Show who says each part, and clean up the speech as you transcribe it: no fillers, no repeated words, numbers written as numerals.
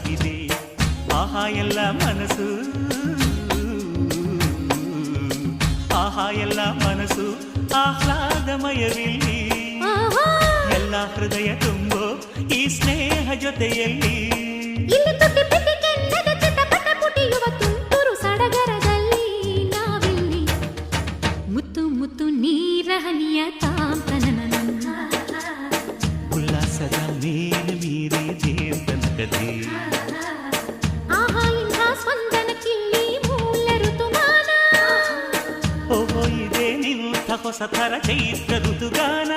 Speaker 1: ಉಲ್ಲಾಸವಿದೆ ಆಹಾ ಎಲ್ಲ ಮನಸ್ಸು ಆಹಾ ಎಲ್ಲ ಮನಸ್ಸು ಆಹ್ಲಾದಮಯವಿಲ್ಲಿ ಎಲ್ಲ ಹೃದಯ ತುಂಬೋ ಈ ಸ್ನೇಹ ಜೊತೆಯಲ್ಲಿ
Speaker 2: ಇಲ್ಲಿ ತುಟಿ ಪಿಟಿ ಕೆನ್ನದ ಚಿಟಪಟ ಪುಟಿಯುವ ತುಂತುರು ಸಡಗರದಲ್ಲಿ ನಾವಿಲ್ಲಿ ಮುತ್ತು ಮುತ್ತು ನೀರ ಹನಿಯ ತಾಂತನನ
Speaker 1: ಉಲ್ಲಾಸದ ಮೇಲೆ ಮೀರಿ ದೇವತನಕದೆ
Speaker 2: ಆಹಾ ಇಂಥ ಸ್ಪಂದನಕ್ಕಿಲ್ಲಿ ಮೂಲ ಋತುಮಾನ
Speaker 1: ಓಹೋ ಇದೆ ನಿಂಥ ಹೊಸ ಥರ ಚೈತ್ರ ಋತುಗಾನ